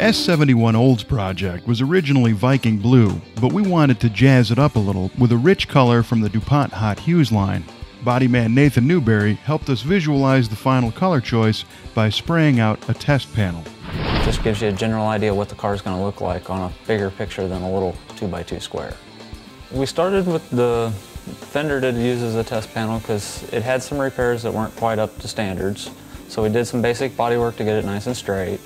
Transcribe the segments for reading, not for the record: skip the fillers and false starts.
S71 Olds project was originally Viking Blue, but we wanted to jazz it up a little with a rich color from the DuPont Hot Hues line. Bodyman Nathan Newberry helped us visualize the final color choice by spraying out a test panel. Just gives you a general idea what the car is going to look like on a bigger picture than a little 2x2 square. We started with the fender to use as a test panel because it had some repairs that weren't quite up to standards. So we did some basic body work to get it nice and straight.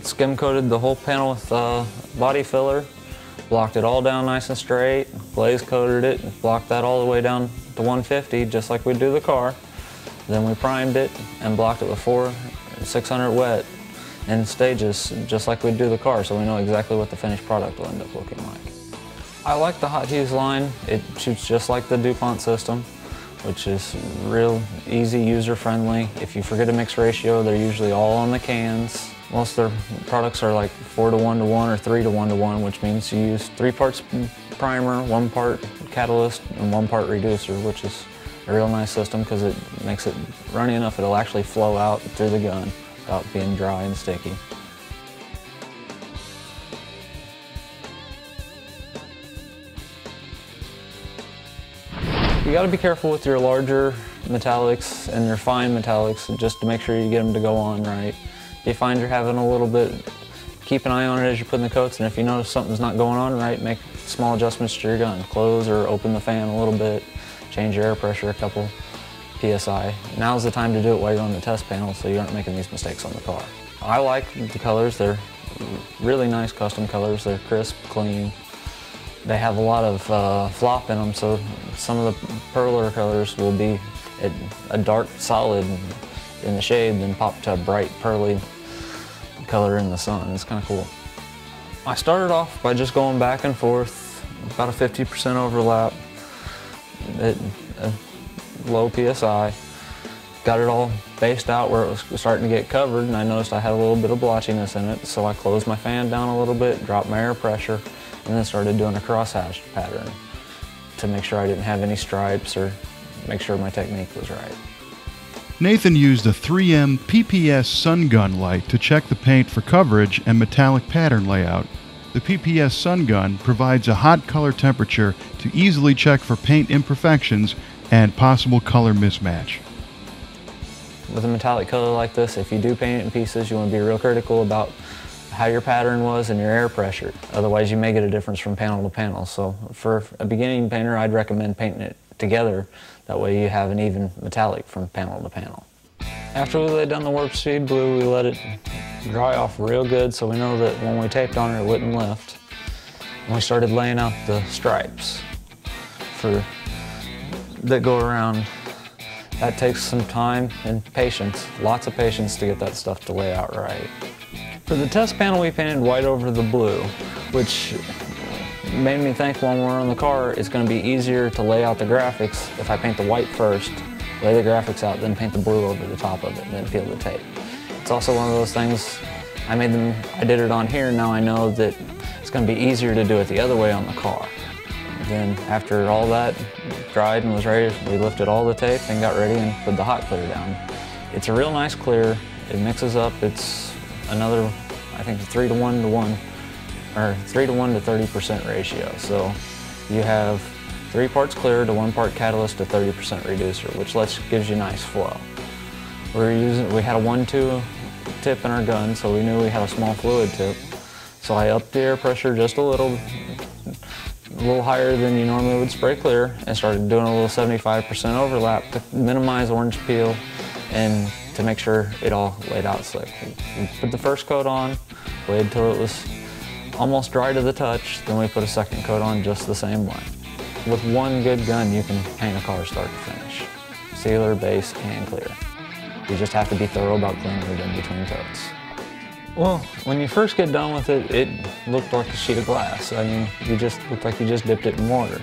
Skim coated the whole panel with body filler, blocked it all down nice and straight, glaze coated it, blocked that all the way down to 150 just like we do the car. Then we primed it and blocked it with 600 wet in stages just like we do the car, so we know exactly what the finished product will end up looking like. I like the Hot Hues line. It shoots just like the DuPont system, which is real easy, user-friendly. If you forget a mix ratio, they're usually all on the cans. Most of their products are like 4:1:1 or 3:1:1, which means you use 3 parts primer, 1 part catalyst, and 1 part reducer, which is a real nice system because it makes it runny enough it'll actually flow out through the gun without being dry and sticky. You got to be careful with your larger metallics and your fine metallics just to make sure you get them to go on right. If you find you're having a little bit, keep an eye on it as you're putting the coats, and if you notice something's not going on right, make small adjustments to your gun. Close or open the fan a little bit, change your air pressure a couple PSI. Now's the time to do it while you're on the test panel so you aren't making these mistakes on the car. I like the colors. They're really nice custom colors. They're crisp, clean. They have a lot of flop in them, so some of the pearler colors will be a dark solid in the shade, then pop to a bright pearly color in the sun. It's kind of cool. I started off by just going back and forth, about a 50% overlap at a low PSI. Got it all based out where it was starting to get covered, and I noticed I had a little bit of blotchiness in it, so I closed my fan down a little bit, dropped my air pressure, and then started doing a crosshatch pattern to make sure I didn't have any stripes or make sure my technique was right. Nathan used a 3M PPS sun gun light to check the paint for coverage and metallic pattern layout. The PPS sun gun provides a hot color temperature to easily check for paint imperfections and possible color mismatch. With a metallic color like this, if you do paint it in pieces, you want to be real critical about how your pattern was and your air pressure. Otherwise, you may get a difference from panel to panel. So for a beginning painter, I'd recommend painting it together. That way you have an even metallic from panel to panel. After we laid down the warp speed blue, we let it dry off real good so we know that when we taped on it, it wouldn't lift. And we started laying out the stripes that go around. That takes some time and patience, lots of patience to get that stuff to lay out right. For the test panel, we painted white over the blue, which made me think when we're on the car, it's going to be easier to lay out the graphics if I paint the white first, lay the graphics out, then paint the blue over the top of it, and then peel the tape. It's also one of those things, I did it on here, now I know that it's going to be easier to do it the other way on the car. Then after all that dried and was ready, we lifted all the tape and got ready and put the hot clear down. It's a real nice clear. It mixes up. It's another, I think, 3:1:1, or 3:1 to 30% ratio. So you have 3 parts clear to 1 part catalyst to 30% reducer, which gives you nice flow. We had a 1-2 tip in our gun, so we knew we had a small fluid tip. So I upped the air pressure just a little higher than you normally would spray clear, and started doing a little 75% overlap to minimize orange peel and to make sure it all laid out slick. We put the first coat on, waited till it was almost dry to the touch, then we put a second coat on just the same way. With one good gun, you can paint a car start to finish. Sealer, base, and clear. You just have to be thorough about cleaning it in between coats. Well, when you first get done with it, it looked like a sheet of glass. I mean, you just looked like you just dipped it in water.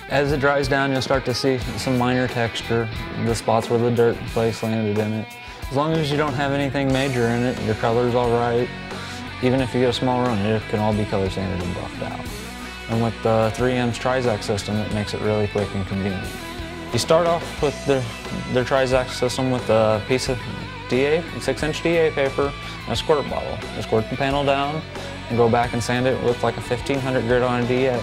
As it dries down, you'll start to see some minor texture, the spots where the dirt flakes landed in it. As long as you don't have anything major in it, your color's all right. Even if you get a small run, it can all be color sanded and buffed out. And with the 3M's Trizact system, it makes it really quick and convenient. You start off with their Trizact system with a piece of DA, 6-inch DA paper, and a squirt bottle. You squirt the panel down and go back and sand it with like a 1500 grit on a DA.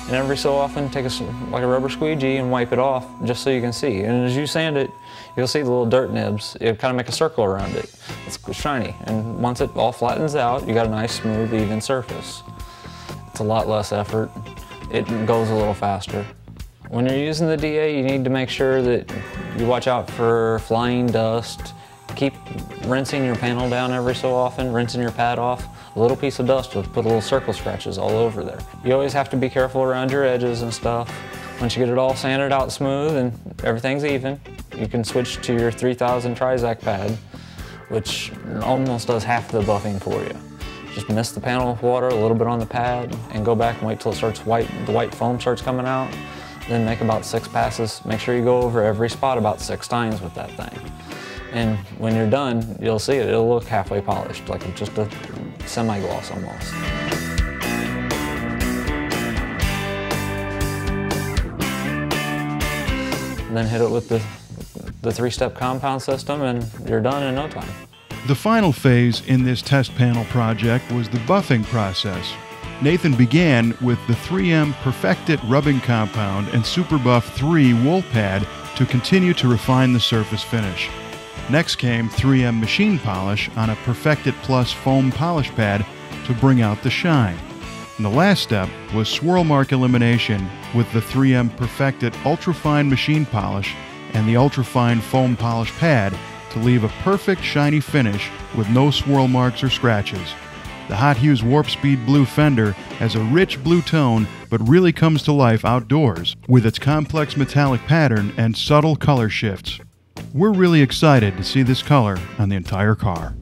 And every so often take like a rubber squeegee and wipe it off just so you can see. And as you sand it, you'll see the little dirt nibs. It'll kind of make a circle around it. It's shiny. And once it all flattens out, you got a nice, smooth, even surface. It's a lot less effort. It goes a little faster. When you're using the DA, you need to make sure that you watch out for flying dust. Keep rinsing your panel down every so often, rinsing your pad off. A little piece of dust will put little circle scratches all over there. You always have to be careful around your edges and stuff. Once you get it all sanded out smooth and everything's even, you can switch to your 3000 Trizact pad, which almost does half the buffing for you. Just mist the panel with water, a little bit on the pad, and go back and wait till it starts the white foam starts coming out. Then make about 6 passes. Make sure you go over every spot about 6 times with that thing. And when you're done, you'll see it. It'll look halfway polished, like just a semi-gloss almost. And then hit it with the 3-step compound system and you're done in no time. The final phase in this test panel project was the buffing process. Nathan began with the 3M Perfect-It rubbing compound and Super Buff 3 wool pad to continue to refine the surface finish. Next came 3M machine polish on a Perfect-It Plus foam polish pad to bring out the shine. And the last step was swirl mark elimination with the 3M Perfect-It ultrafine machine polish and the ultrafine foam polish pad to leave a perfect shiny finish with no swirl marks or scratches. The Hot Hues Warp Speed Blue fender has a rich blue tone but really comes to life outdoors with its complex metallic pattern and subtle color shifts. We're really excited to see this color on the entire car.